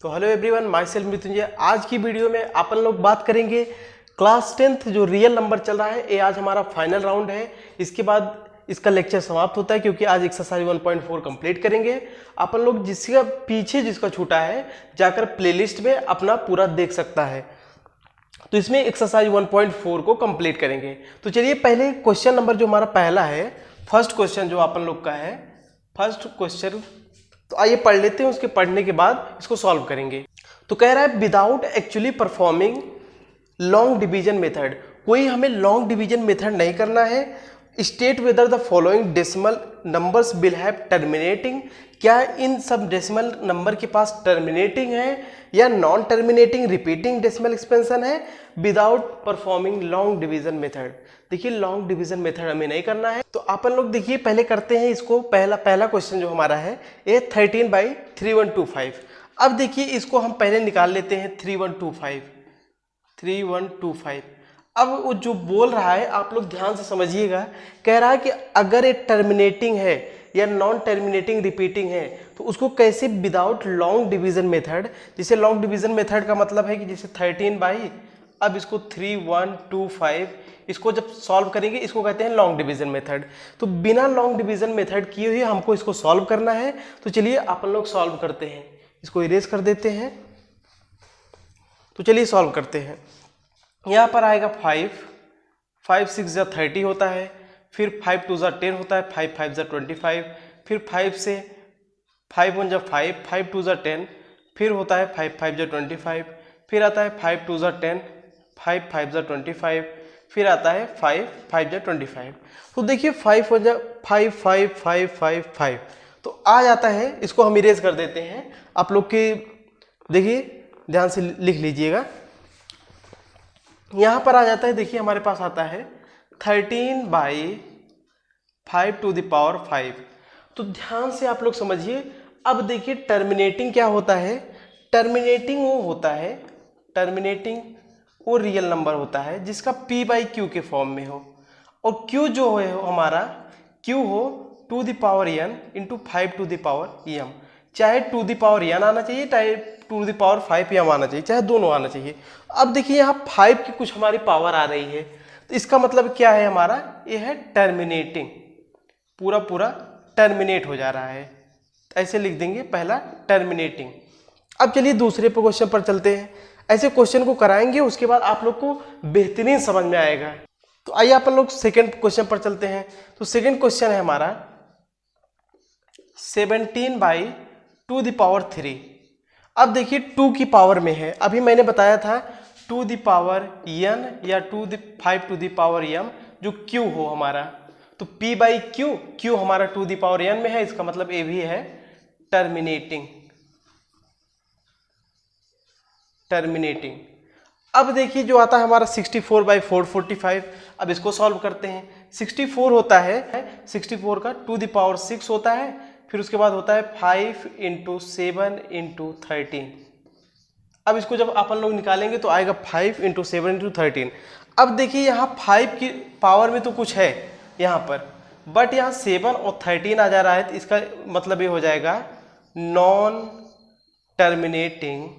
तो hello everyone, my self Mrityunjay. आज की वीडियो में अपन लोग बात करेंगे क्लास 10th जो रियल नंबर चल रहा है। ये आज हमारा फाइनल राउंड है। इसके बाद इसका लेक्चर समाप्त होता है क्योंकि आज एक्सरसाइज 1.4 कंप्लीट करेंगे। अपन लोग जिसका पीछे जिसका छूटा है जाकर प्लेलिस्ट में अपना पूरा देख सकता है। तो इसमें एक्सरसाइज 1.4 को कंप्लीट करेंगे। तो चलिए पहले क्वेश्चन नंबर जो हमारा पहला है, फर्स्ट क्वेश्चन जो अपन लोग का है, फर्स्ट क्वेश्चन तो आइए पढ़ लेते हैं। उसके पढ़ने के बाद इसको सॉल्व करेंगे। तो कह रहा है without actually performing long division method, कोई हमें लॉन्ग डिवीजन मेथड नहीं करना है। State whether the following decimal numbers will have terminating, क्या इन सब डेसिमल नंबर के पास टर्मिनेटिंग है या non terminating repeating decimal expansion है without performing long division method. देखिए लॉन्ग डिवीजन मेथड हमें नहीं करना है। तो अपन लोग देखिए पहले करते हैं इसको। पहला क्वेश्चन जो हमारा है ये 13/3125। अब देखिए इसको हम पहले निकाल लेते हैं 3125। अब वो जो बोल रहा है आप लोग ध्यान से समझिएगा। कह रहा है कि अगर ये टर्मिनेटिंग है या नॉन टर्मिनेटिंग रिपीटिंग है तो उसको कैसे विदाउट लॉन्ग डिवीजन मेथड। जैसे लॉन्ग डिवीजन मेथड का मतलब है कि जैसे 13 अब इसको 3125 इसको जब सॉल्व करेंगे इसको कहते हैं लॉन्ग डिवीजन मेथड। तो बिना लॉन्ग डिवीजन मेथड किए हुए हमको इसको सॉल्व करना है। तो चलिए अपन लोग सॉल्व करते हैं। इसको इरेज कर देते हैं। तो चलिए सॉल्व करते हैं। यहाँ पर आएगा 5 6 जा 30 होता है, फिर 5 2 जा 10 होता है, 5 5 जा 25, फिर 5 से 5 1 जा 5, 5 2 जा 10, फिर होता है 5 5 जा 25, फिर आता है 5 2 जा 10, 5 5 जा 25, फिर आता है 5 5 जा 25। तो देखिए 5 1 जा 5 5 5 5 5 तो आ जाता है। इसको हम इरेज कर देते हैं। आप लोग के देखिए ध्यान से लिख लीजिएगा। यहाँ पर आ जाता है, देखिए हमारे पास आता है 13/5 तो ध्यान से आप लोग समझिए। अब देखिए टर्मिनेटिंग क्या होता है। टर्मिनेटिंग वो होता है, टर्मिनेटिंग वो रियल नंबर होता है जिसका p/q के फॉर्म में हो, और q जो है हमारा q हो to the power n into 5 to the power m। चाहे टू द पावर n आना चाहिए, चाहे टू द पावर 5m आना चाहिए, चाहे दोनों आना चाहिए। अब देखिए यहाँ 5 की कुछ हमारी पावर आ रही है तो इसका मतलब क्या है हमारा, ये है टर्मिनेटिंग, पूरा टर्मिनेट हो जा रहा है। ऐसे लिख देंगे पहला टर्मिनेटिंग। अब चलिए दूसरे क्वेश्चन पर चलते हैं। ऐसे क्वेश्चन को कराएंगे उसके बाद आप लोग को बेहतरीन समझ में आएगा। तो आइए अपन लोग सेकंड क्वेश्चन पर चलते हैं। तो सेकंड क्वेश्चन है हमारा 17/2 अब देखिए 2 की पावर में है। अभी मैंने बताया था टू द पावर n या 5 टू द पावर m जो q हो हमारा। तो p/q, q हमारा टू द पावर n में है, इसका मतलब ये भी है टर्मिनेटिंग। अब देखिए जो आता है हमारा 64/445। अब इसको सॉल्व करते हैं। 64 होता है, 64 का टू द पावर 6 होता है, फिर उसके बाद होता है 5 × 7 × 13। अब इसको जब अपन लोग निकालेंगे तो आएगा 5 × 7 × 13। अब देखिए यहाँ 5 की पावर में तो कुछ है यहाँ पर, बट यहाँ 7 और 13 आ जा रहा है तो इसका मतलब ये हो जाएगा नॉन टर्मिनेटिंग।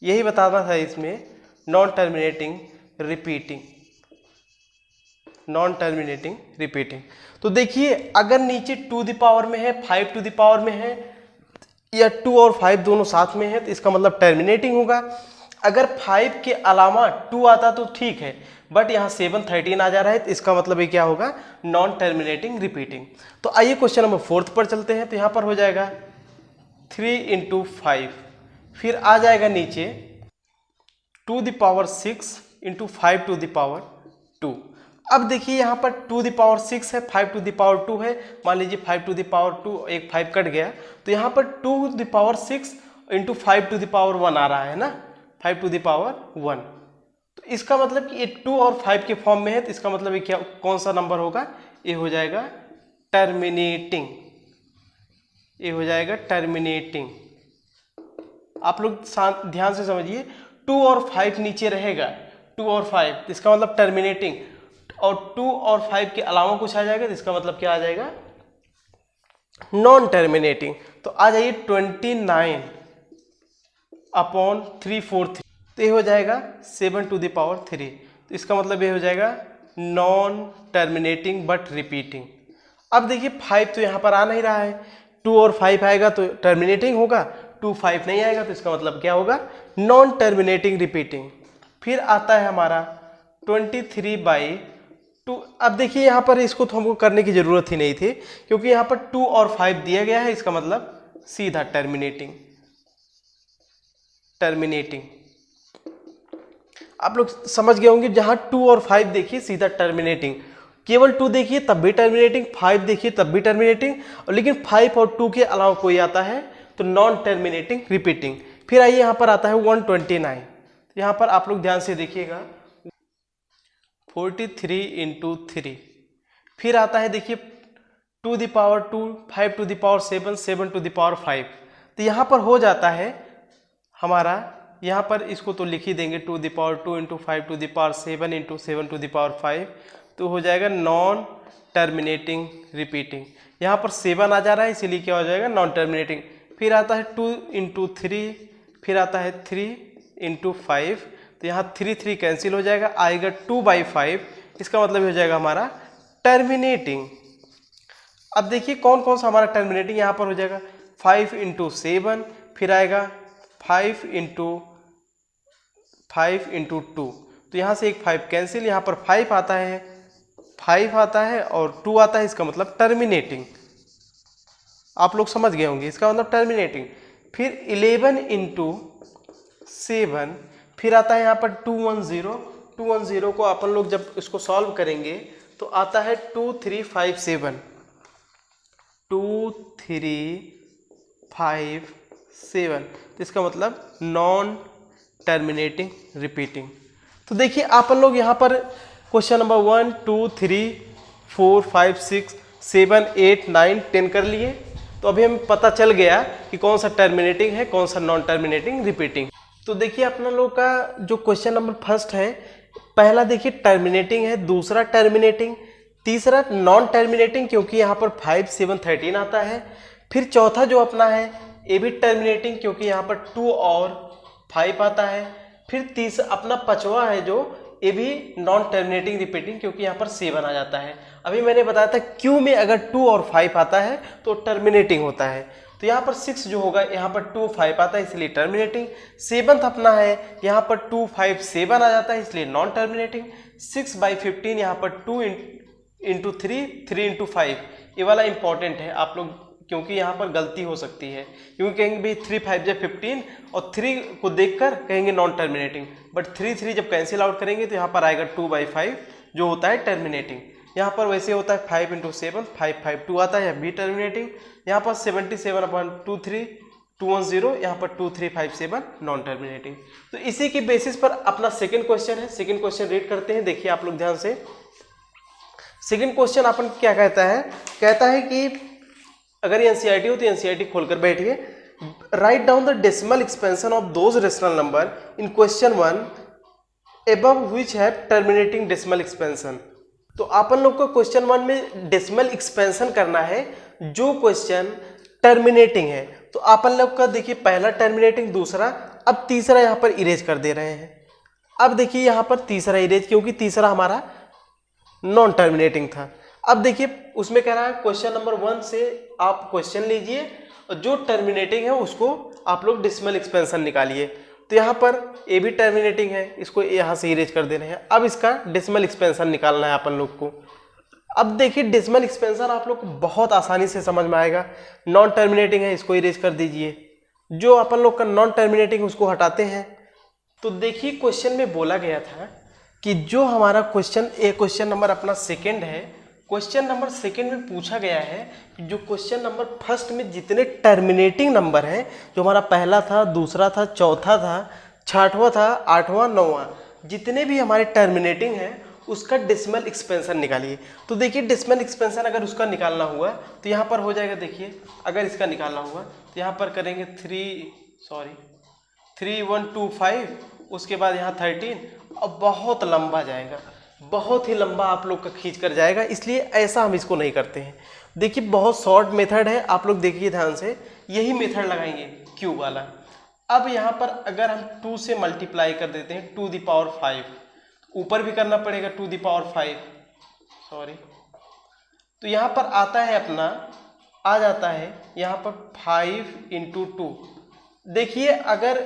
यही बताना था इसमें, नॉन टर्मिनेटिंग रिपीटिंग। तो देखिए अगर नीचे टू द पावर में है, 5 टू द पावर में है, या 2 और 5 दोनों साथ में है तो इसका मतलब टर्मिनेटिंग होगा। अगर 5 के अलावा 2 आता तो ठीक है, बट यहाँ 7 13 आ जा रहा है तो इसका मतलब ये क्या होगा, नॉन टर्मिनेटिंग रिपीटिंग। तो आइए क्वेश्चन नंबर 4 पर चलते हैं। तो यहाँ पर हो जाएगा 3 × 5, फिर आ जाएगा नीचे to the power 6 × 5 to the power 2। अब देखिए यहाँ पर टू द पावर 6 है, 5 टू द पावर 2 है। मान लीजिए 5 टू द पावर 2, एक 5 कट गया तो यहाँ पर 2 the power 6 × 5 to the power 1 आ रहा है ना, 5 टू द पावर 1। तो इसका मतलब कि ये 2 और 5 के फॉर्म में है तो इसका मतलब ये क्या, कौन सा नंबर होगा, ये हो जाएगा टर्मिनेटिंग। ये हो जाएगा टर्मिनेटिंग। आप लोग ध्यान से समझिए, 2 और 5 नीचे रहेगा, 2 और 5 इसका मतलब टर्मिनेटिंग, और 2 और 5 के अलावा कुछ आ जाएगा तो इसका मतलब क्या आ जाएगा, नॉन टर्मिनेटिंग। तो आ जाइए 29 अपॉन 343, तो ये हो जाएगा 7 टू द पावर 3। तो इसका मतलब ये हो जाएगा नॉन टर्मिनेटिंग बट रिपीटिंग। अब देखिए 5 तो यहाँ पर आ नहीं रहा है, 2 और 5 आएगा तो टर्मिनेटिंग होगा, 2 5 नहीं आएगा तो इसका मतलब क्या होगा, नॉन टर्मिनेटिंग रिपीटिंग। फिर आता है हमारा 23/2। अब देखिए यहाँ पर इसको तो हमको करने की ज़रूरत ही नहीं थी, क्योंकि यहाँ पर 2 और 5 दिया गया है, इसका मतलब सीधा टर्मिनेटिंग। आप लोग समझ गए होंगे, जहाँ 2 और 5 देखिए सीधा टर्मिनेटिंग, केवल 2 देखिए तब भी टर्मिनेटिंग, 5 देखिए तब भी टर्मिनेटिंग, और लेकिन 5 और 2 के अलावा कोई आता है तो नॉन टर्मिनेटिंग रिपीटिंग। फिर आइए यहाँ पर आता है 129। यहाँ पर आप लोग ध्यान से देखिएगा 43 × 3। फिर आता है देखिए 2 the power 2, 5 to the power 7, 7 to the power 5। तो यहाँ पर हो जाता है हमारा, यहाँ पर इसको तो लिख ही देंगे 2 the power 2 × 5 to the power 7 × 7 to the power 5, तो हो जाएगा नॉन टर्मिनेटिंग रिपीटिंग। यहाँ पर 7 आ जा रहा है इसीलिए क्या हो जाएगा, नॉन टर्मिनेटिंग। फिर आता है 2 × 3, फिर आता है 3 × 5, तो यहाँ 3 3 कैंसिल हो जाएगा, आएगा 2/5, इसका मतलब हो जाएगा हमारा टर्मिनेटिंग। अब देखिए कौन कौन सा हमारा टर्मिनेटिंग यहाँ पर हो जाएगा, 5 × 7, फिर आएगा 5 × 2, तो यहाँ से एक 5 कैंसिल, यहाँ पर 5 आता है, 5 आता है और 2 आता है, इसका मतलब टर्मिनेटिंग। आप लोग समझ गए होंगे, इसका मतलब टर्मिनेटिंग। फिर 11 × 7, फिर आता है यहाँ पर 210। 210 को अपन लोग जब इसको सॉल्व करेंगे तो आता है 2357, 2357, तो इसका मतलब नॉन टर्मिनेटिंग रिपीटिंग। तो देखिए अपन लोग यहाँ पर क्वेश्चन नंबर 1 2 3 4 5 6 7 8 9 10 कर लिए। तो अभी हमें पता चल गया कि कौन सा टर्मिनेटिंग है, कौन सा नॉन टर्मिनेटिंग रिपीटिंग। तो देखिए अपना लोग का जो क्वेश्चन नंबर फर्स्ट है, पहला देखिए टर्मिनेटिंग है, दूसरा टर्मिनेटिंग, तीसरा नॉन टर्मिनेटिंग क्योंकि यहाँ पर 5 7 13 आता है। फिर चौथा जो अपना है ये भी टर्मिनेटिंग क्योंकि यहाँ पर 2 और 5 आता है। फिर तीसरा अपना पांचवा है जो ये भी नॉन टर्मिनेटिंग रिपीटिंग क्योंकि यहाँ पर 7 आ जाता है। अभी मैंने बताया था क्यू में अगर 2 और 5 आता है तो टर्मिनेटिंग होता है। तो यहाँ पर 6 जो होगा यहाँ पर 2 5 आता है इसलिए टर्मिनेटिंग। 7th अपना है यहाँ पर 2 5 7 आ जाता है इसलिए नॉन टर्मिनेटिंग। 6/15 यहाँ पर 2 × 3 3 × 5 ये वाला इंपॉर्टेंट है आप लोग, क्योंकि यहाँ पर गलती हो सकती है, क्योंकि कहेंगे भाई 3 5 जब 15 और 3 को देखकर कहेंगे नॉन टर्मिनेटिंग, बट 3 3 जब कैंसिल आउट करेंगे तो यहाँ पर आएगा 2/5 जो होता है टर्मिनेटिंग। यहाँ पर वैसे होता है 5 × 7 5 5 2 आता है बी टर्मिनेटिंग। यहाँ पर 77/23 210 यहाँ पर 2357 नॉन टर्मिनेटिंग। तो इसी के बेसिस पर अपना सेकंड क्वेश्चन है। सेकंड क्वेश्चन रीड करते हैं, देखिए आप लोग ध्यान से। सेकंड क्वेश्चन अपन क्या कहता है, कहता है कि अगर ये एनसीईआरटी हो तो एनसीईआरटी खोलकर बैठिए। Write down the decimal expansion of those rational number in question 1 above which have terminating decimal expansion. तो अपन लोग को क्वेश्चन 1 में डेसिमल एक्सपेंशन करना है जो क्वेश्चन टर्मिनेटिंग है। तो अपन लोग का देखिए पहला टर्मिनेटिंग, दूसरा, अब तीसरा यहाँ पर इरेज कर दे रहे हैं। अब देखिए यहाँ पर तीसरा इरेज क्योंकि तीसरा हमारा नॉन टर्मिनेटिंग था। अब देखिए उसमें कह रहा है क्वेश्चन नंबर 1 से आप क्वेश्चन लीजिए और जो टर्मिनेटिंग है उसको आप लोग डेसिमल एक्सपेंशन निकालिए। तो यहाँ पर ए भी टर्मिनेटिंग है, इसको यहाँ से इरेज कर दे रहे हैं। अब इसका डेसिमल एक्सपेंशन निकालना है अपन लोग को। अब देखिए डेसिमल एक्सपेंशन आप लोग को बहुत आसानी से समझ में आएगा। नॉन टर्मिनेटिंग है, इसको इरेज कर दीजिए, जो अपन लोग का नॉन टर्मिनेटिंग उसको हटाते हैं। तो देखिए क्वेश्चन में बोला गया था कि जो हमारा क्वेश्चन नंबर अपना सेकेंड है, क्वेश्चन नंबर सेकेंड में पूछा गया है कि जो क्वेश्चन नंबर फर्स्ट में जितने टर्मिनेटिंग नंबर हैं, जो हमारा पहला था, दूसरा था, चौथा था, छठवां था, आठवां, नौवां, जितने भी हमारे टर्मिनेटिंग हैं उसका डेसिमल एक्सपेंशन निकालिए। तो देखिए डेसिमल एक्सपेंशन अगर उसका निकालना हुआ तो यहाँ पर हो जाएगा, देखिए अगर इसका निकालना हुआ तो यहाँ पर करेंगे 3125, उसके बाद यहाँ 13, अब बहुत लंबा जाएगा, बहुत ही लंबा आप लोग का खींच कर जाएगा, इसलिए ऐसा हम इसको नहीं करते हैं। देखिए बहुत शॉर्ट मेथड है, आप लोग देखिए ध्यान से, यही मेथड लगाएंगे क्यू वाला। अब यहाँ पर अगर हम 2 से मल्टीप्लाई कर देते हैं टू द पावर 5, ऊपर भी करना पड़ेगा टू द पावर 5, सॉरी, तो यहाँ पर आता है अपना, आ जाता है यहाँ पर 5 इंटू 2। देखिए अगर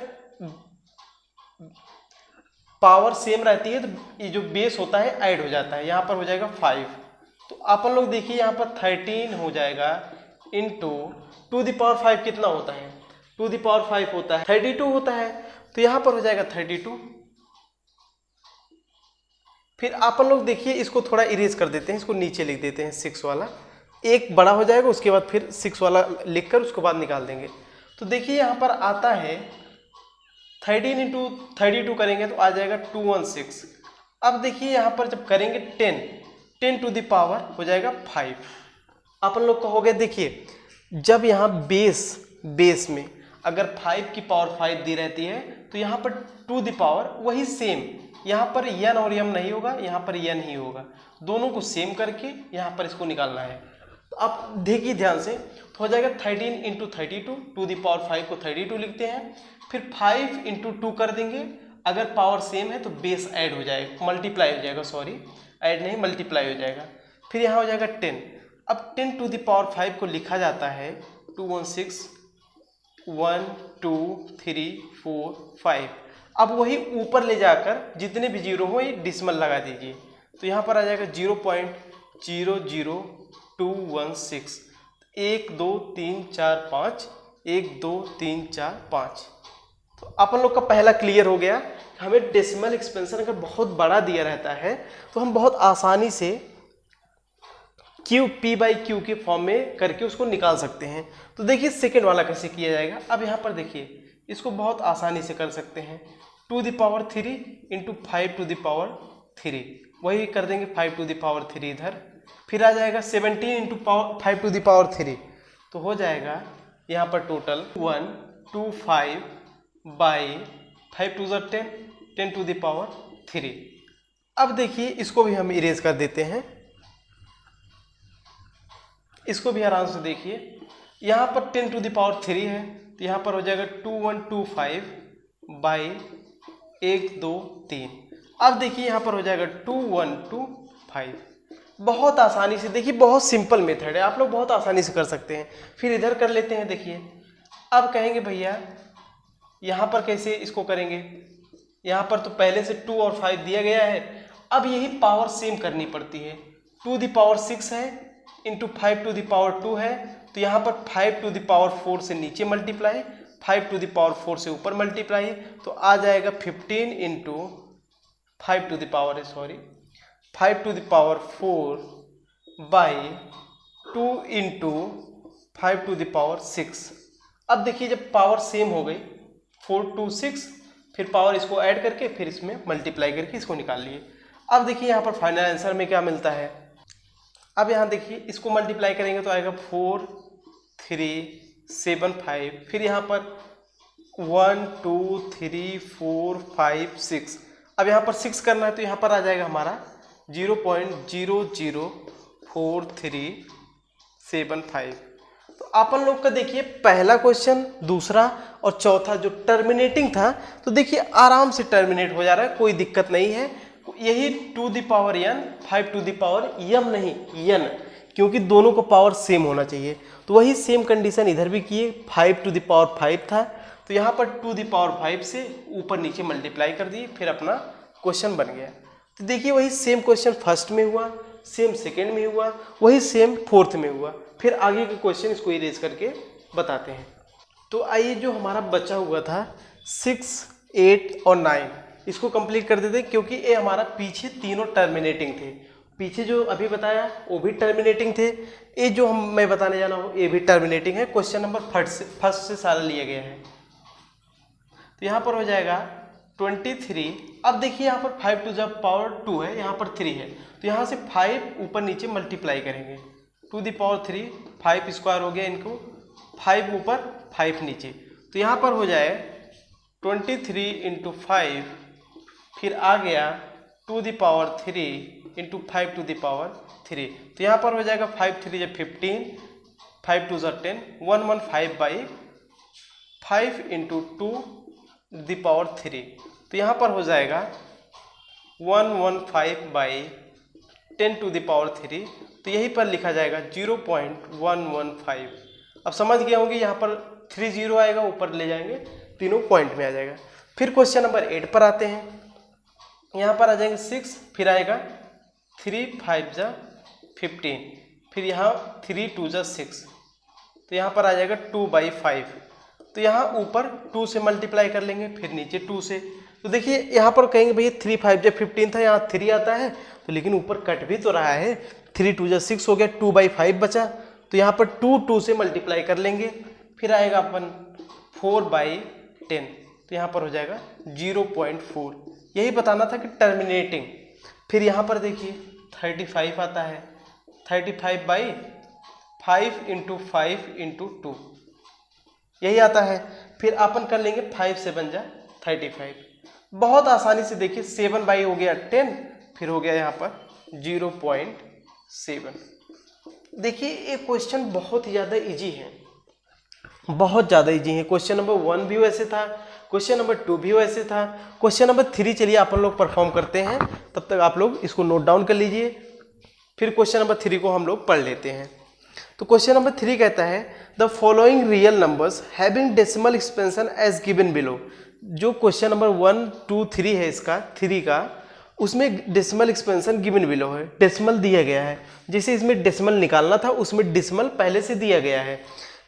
पावर सेम रहती है तो ये जो बेस होता है ऐड हो जाता है, यहाँ पर हो जाएगा 5। तो अपन लोग देखिए यहाँ पर 13 हो जाएगा इंटू टू द पावर 5 कितना होता है, टू द पावर 5 होता है 32 होता है, तो यहाँ पर हो जाएगा 32। फिर अपन लोग देखिए इसको थोड़ा इरेज कर देते हैं, इसको नीचे लिख देते हैं 6 वाला, एक बड़ा हो जाएगा, उसके बाद फिर 6 वाला लिखकर उसके बाद निकाल देंगे। तो देखिए यहाँ पर आता है 13 इंटू 32 करेंगे तो आ जाएगा 216। अब देखिए यहाँ पर जब करेंगे 10 टू द पावर हो जाएगा 5। अपन लोग का हो गया। देखिए जब यहाँ बेस में अगर 5 की पावर 5 दी रहती है तो यहाँ पर टू द पावर वही सेम, यहाँ पर यन और यम नहीं होगा, यहाँ पर यन ही होगा, दोनों को सेम करके यहाँ पर इसको निकालना है। तो आप देखिए ध्यान से, तो हो जाएगा 13 इंटू 32, टू द पावर 5 को 32 लिखते हैं, फिर 5 इंटू 2 कर देंगे, अगर पावर सेम है तो बेस ऐड हो जाएगा, मल्टीप्लाई हो जाएगा, सॉरी ऐड नहीं मल्टीप्लाई हो जाएगा, फिर यहाँ हो जाएगा 10। अब 10 टू द पावर 5 को लिखा जाता है 216, 1 2 3 4 5। अब वही ऊपर ले जाकर जितने भी जीरो हो ये डिसिमल लगा दीजिए, तो यहाँ पर आ जाएगा 0.00216, 1 2 3 4 5, 1 2 3 4 5। तो अपन लोग का पहला क्लियर हो गया। हमें डेसिमल एक्सपेंशन अगर बहुत बड़ा दिया रहता है तो हम बहुत आसानी से P/Q के फॉर्म में करके उसको निकाल सकते हैं। तो देखिए सेकेंड वाला कैसे किया जाएगा। अब यहाँ पर देखिए इसको बहुत आसानी से कर सकते हैं, to the power 3 into 5 to the power 3, वही कर देंगे 5 टू द पावर 3 इधर, फिर आ जाएगा 17 इंटू 5 टू द पावर 3, तो हो जाएगा यहाँ पर टोटल 125 बाई 5 टू ज़ 10, 10 टू द पावर 3। अब देखिए इसको भी हम इरेज कर देते हैं, इसको भी आराम से देखिए, यहाँ पर 10 टू द पावर 3 है तो यहाँ पर हो जाएगा 2125 बाई 1 2 3। अब देखिए यहाँ पर हो जाएगा 2125। बहुत आसानी से, देखिए बहुत सिंपल मेथड है, आप लोग बहुत आसानी से कर सकते हैं। फिर इधर कर लेते हैं। देखिए अब कहेंगे भैया यहाँ पर कैसे इसको करेंगे, यहाँ पर तो पहले से 2 और 5 दिया गया है, अब यही पावर सेम करनी पड़ती है। 2 द पावर 6 है इंटू 5 टू द पावर 2 है, तो यहाँ पर 5 टू द पावर 4 से नीचे मल्टीप्लाई, 5 टू द पावर 4 से ऊपर मल्टीप्लाई, तो आ जाएगा 15 into 5 to the power 5 to the power 4 by 2 into 5 to the power 6। अब देखिए जब पावर सेम हो गई 4 2 6, फिर पावर इसको ऐड करके फिर इसमें मल्टीप्लाई करके इसको निकाल लिए। अब देखिए यहाँ पर फाइनल आंसर में क्या मिलता है। अब यहाँ देखिए इसको मल्टीप्लाई करेंगे तो आएगा 4 3 7 5, फिर यहाँ पर 1 2 3 4 5 6। अब यहाँ पर 6 करना है तो यहाँ पर आ जाएगा हमारा 0.00437 तो अपन लोग का देखिए पहला क्वेश्चन, दूसरा और चौथा जो टर्मिनेटिंग था, तो देखिए आराम से टर्मिनेट हो जा रहा है, कोई दिक्कत नहीं है। यही to the power n, 5 to the power m नहीं n, क्योंकि दोनों को पावर सेम होना चाहिए। तो वही सेम कंडीशन इधर भी किए, 5 टू द पावर 5 था तो यहाँ पर टू द पावर 5 से ऊपर नीचे मल्टीप्लाई कर दिए, फिर अपना क्वेश्चन बन गया। तो देखिए वही सेम क्वेश्चन फर्स्ट में हुआ, सेम सेकेंड में हुआ, वही सेम फोर्थ में हुआ। फिर आगे के क्वेश्चन इसको इरेज करके बताते हैं। तो आइए जो हमारा बचा हुआ था 6 8 और 9, इसको कंप्लीट कर देते, क्योंकि ये हमारा पीछे तीनों टर्मिनेटिंग थे। पीछे जो अभी बताया वो भी टर्मिनेटिंग थे, ये जो मैं बताने जाना हूँ ये भी टर्मिनेटिंग है। क्वेश्चन नंबर फर्स्ट से सारा लिया गया है। तो यहाँ पर हो जाएगा 23। अब देखिए यहाँ पर 5 टू द पावर 2 है, यहाँ पर 3 है, तो यहाँ से 5 ऊपर नीचे मल्टीप्लाई करेंगे, टू द पावर 3, 5 स्क्वायर हो गया, इनको 5 ऊपर 5 नीचे, तो यहाँ पर हो जाए 23 इंटू 5, फिर आ गया to the power 3 into 5 to the power 3, तो यहाँ पर हो जाएगा 5 3 15, 5 2 10, 115 बाई 5 इंटू 2 द पावर 3, तो यहाँ पर हो जाएगा 115 बाई 10 टू द पावर 3, तो यहीं पर लिखा जाएगा 0.115। अब समझ गए होंगे, यहाँ पर 3 0 आएगा, ऊपर ले जाएंगे तीनों पॉइंट में आ जाएगा। फिर क्वेश्चन नंबर 8 पर आते हैं। यहाँ पर आ जाएंगे 6, फिर आएगा 3 5 जा 15, फिर यहाँ 3 2 जा 6, तो यहाँ पर आ जाएगा 2/5। तो यहाँ ऊपर 2 से मल्टीप्लाई कर लेंगे, फिर नीचे 2 से। तो देखिए यहाँ पर कहेंगे भैया 3 5 जा 15 था, यहाँ 3 आता है, तो लेकिन ऊपर कट भी तो रहा है, 3 2 जा 6 हो गया, 2/5 बचा, तो यहाँ पर 2 से मल्टीप्लाई कर लेंगे, फिर आएगा अपन 4/10, तो यहाँ पर हो जाएगा 0.4। यही बताना था कि टर्मिनेटिंग। फिर यहाँ पर देखिए 35 आता है, 35/5 इंटू 5 इंटू 2, यही आता है। फिर अपन कर लेंगे 5 7 जा 35, बहुत आसानी से देखिए 7 हो गया 10, फिर हो गया यहाँ पर 0.7। देखिए ये क्वेश्चन बहुत ही ज़्यादा इजी है, बहुत ज़्यादा इजी है। क्वेश्चन नंबर 1 भी वैसे था, क्वेश्चन नंबर 2 भी वैसे था, क्वेश्चन नंबर 3 चलिए अपन लोग परफॉर्म करते हैं, तब तक आप लोग इसको नोट डाउन कर लीजिए, फिर क्वेश्चन नंबर 3 को हम लोग पढ़ लेते हैं। तो क्वेश्चन नंबर 3 कहता है the following real numbers having decimal expansion as given below. जो क्वेश्चन नंबर 1 2 3 है इसका 3 का, उसमें डेसिमल एक्सपेंशन गिवन बिलो है, डेसिमल दिया गया है। जैसे इसमें डेसिमल निकालना था, उसमें डेसिमल पहले से दिया गया है।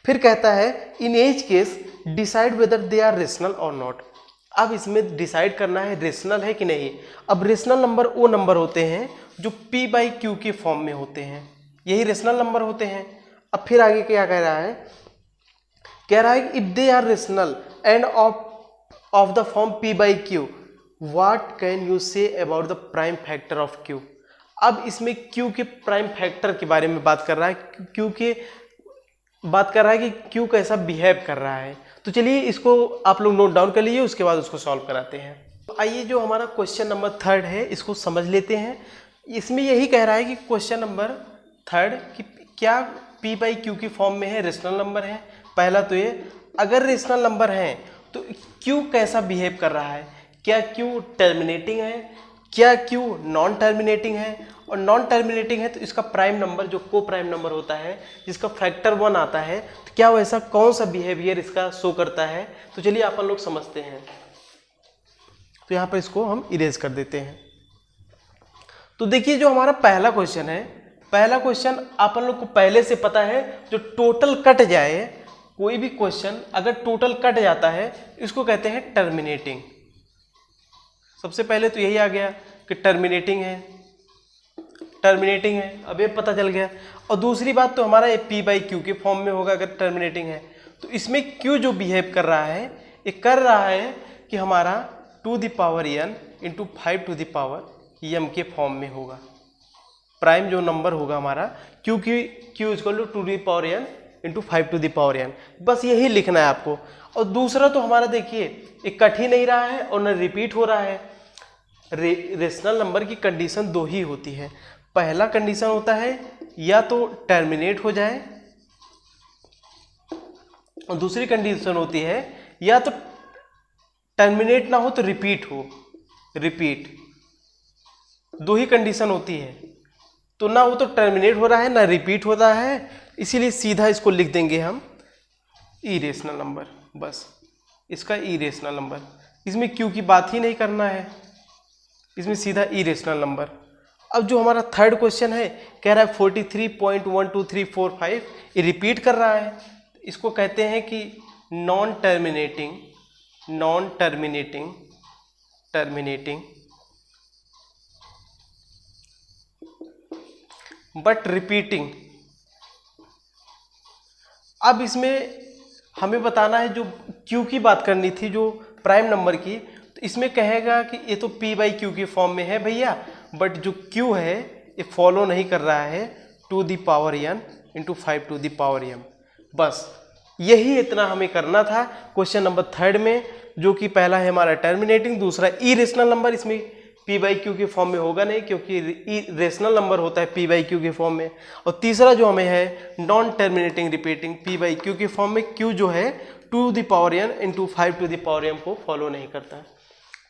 फिर कहता है in each case decide whether they are rational और नॉट। अब इसमें डिसाइड करना है रेशनल है कि नहीं। अब रेशनल नंबर वो नंबर होते हैं जो p/q के फॉर्म में होते हैं, यही रेशनल नंबर होते हैं। अब फिर आगे क्या कह रहा है, कह रहा है कि if they are rational and of the form p/q what can you say about the prime factor of q। अब इसमें q के प्राइम फैक्टर के बारे में बात कर रहा है, q के बात कर रहा है कि क्यू कैसा बिहेव कर रहा है। तो चलिए इसको आप लोग नोट डाउन कर लीजिए, उसके बाद उसको सॉल्व कराते हैं। तो आइए जो हमारा क्वेश्चन नंबर 3 है इसको समझ लेते हैं। इसमें यही कह रहा है कि क्वेश्चन नंबर 3 कि क्या p/q की फॉर्म में है, रेशनल नंबर है। पहला तो ये, अगर रेशनल नंबर है तो q कैसा बिहेव कर रहा है, क्या q टर्मिनेटिंग है, क्या q नॉन टर्मिनेटिंग है, और नॉन टर्मिनेटिंग है तो इसका प्राइम नंबर जो को प्राइम नंबर होता है जिसका फैक्टर 1 आता है, तो क्या वैसा कौन सा बिहेवियर इसका शो करता है। तो चलिए अपन लोग समझते हैं। तो यहाँ पर इसको हम इरेज कर देते हैं। तो देखिए जो हमारा पहला क्वेश्चन है, पहला क्वेश्चन अपन लोग को पहले से पता है, जो टोटल कट जाए, कोई भी क्वेश्चन अगर टोटल कट जाता है इसको कहते हैं टर्मिनेटिंग। सबसे पहले तो यही आ गया कि टर्मिनेटिंग है, टर्मिनेटिंग है, अब ये पता चल गया। और दूसरी बात तो हमारा ये p/q के फॉर्म में होगा अगर टर्मिनेटिंग है। तो इसमें q जो बिहेव कर रहा है, ये कर रहा है कि हमारा 2n into 5 to the power m के फॉर्म में होगा। प्राइम जो नंबर होगा हमारा q equal to 2n into 5 to the power n, बस यही लिखना है आपको। और दूसरा तो हमारा देखिए ये कट ही नहीं रहा है और न रिपीट हो रहा है। रेशनल नंबर की कंडीशन 2 ही होती है। पहला कंडीशन होता है या तो टर्मिनेट हो जाए, और दूसरी कंडीशन होती है या तो टर्मिनेट ना हो तो रिपीट हो, रिपीट। 2 ही कंडीशन होती है। तो ना वो तो टर्मिनेट हो रहा है ना रिपीट हो रहा है, इसीलिए सीधा इसको लिख देंगे हम इरेशनल नंबर। बस इसका इरेशनल नंबर, इसमें क्यू की बात ही नहीं करना है, इसमें सीधा इरेशनल नंबर। अब जो हमारा थर्ड क्वेश्चन है कह रहा है 43.12345, ये रिपीट कर रहा है। इसको कहते हैं कि नॉन टर्मिनेटिंग बट रिपीटिंग। अब इसमें हमें बताना है, जो क्यू की बात करनी थी जो प्राइम नंबर की, तो इसमें कहेगा कि ये तो p/q की फॉर्म में है भैया, बट जो q है ये फॉलो नहीं कर रहा है 2n into 5 to the power m। बस यही इतना हमें करना था क्वेश्चन नंबर 3 में, जो कि पहला है हमारा टर्मिनेटिंग, दूसरा इरेशनल नंबर। इसमें p/q के फॉर्म में होगा नहीं क्योंकि रेशनल नंबर होता है p/q के फॉर्म में। और तीसरा जो हमें है नॉन टर्मिनेटिंग रिपीटिंग, p/q के फॉर्म में q जो है 2 the power n into 5 to the power m को फॉलो नहीं करता है।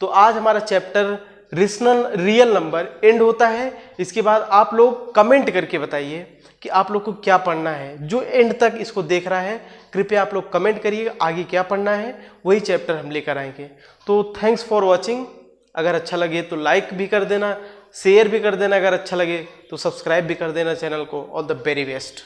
तो आज हमारा चैप्टर रियल नंबर एंड होता है। इसके बाद आप लोग कमेंट करके बताइए कि आप लोग को क्या पढ़ना है। जो एंड तक इसको देख रहा है कृपया आप लोग कमेंट करिए आगे क्या पढ़ना है, वही चैप्टर हम लेकर आएंगे। तो थैंक्स फॉर वॉचिंग। अगर अच्छा लगे तो लाइक भी कर देना, शेयर भी कर देना, अगर अच्छा लगे तो सब्सक्राइब भी कर देना चैनल को। All the very best.